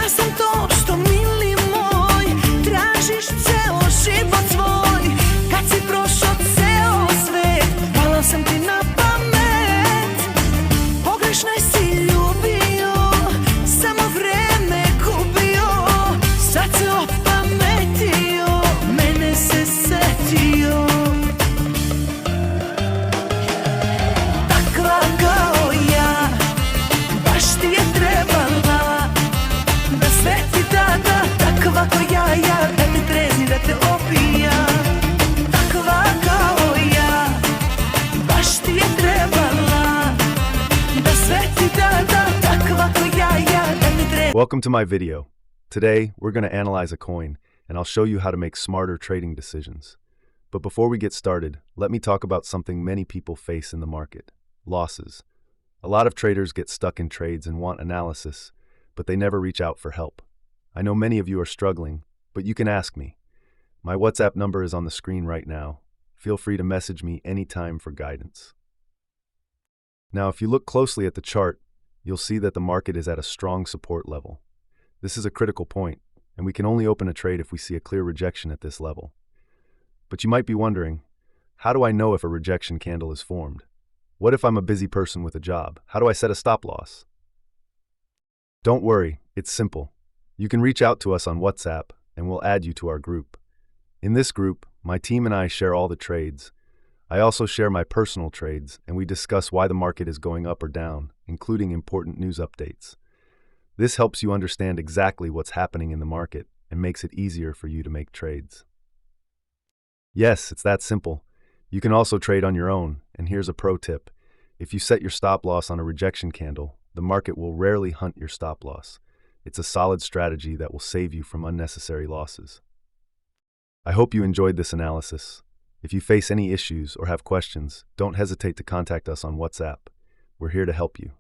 Ja sam to što mili moj, tražiš ceo život svoj. Kad si prošao ceo svet, pala sam ti na pamet. Pogrešno si ljubio, samo vreme gubio. Sad se opametio, mene se setio. Takva kao ja, baš ti je trebala. Da sve ti dada, takva ko ja, da te trezi, da te opija. Takva kao ja, baš ti je trebala. Da sve ti dada, takva ko ja, da te trezi. Welcome to my video. Today, we're going to analyze a coin, and I'll show you how to make smarter trading decisions. But before we get started, let me talk about something many people face in the market: losses. A lot of traders get stuck in trades and want analysis, but they never reach out for help. I know many of you are struggling, but you can ask me. My WhatsApp number is on the screen right now. Feel free to message me anytime for guidance. Now, if you look closely at the chart, you'll see that the market is at a strong support level. This is a critical point, and we can only open a trade if we see a clear rejection at this level. But you might be wondering, how do I know if a rejection candle is formed? What if I'm a busy person with a job? How do I set a stop loss? Don't worry, it's simple. You can reach out to us on WhatsApp, and we'll add you to our group. In this group, my team and I share all the trades. I also share my personal trades, and we discuss why the market is going up or down, including important news updates. This helps you understand exactly what's happening in the market and makes it easier for you to make trades. Yes, it's that simple. You can also trade on your own, and here's a pro tip. If you set your stop loss on a rejection candle, the market will rarely hunt your stop loss. It's a solid strategy that will save you from unnecessary losses. I hope you enjoyed this analysis. If you face any issues or have questions, don't hesitate to contact us on WhatsApp. We're here to help you.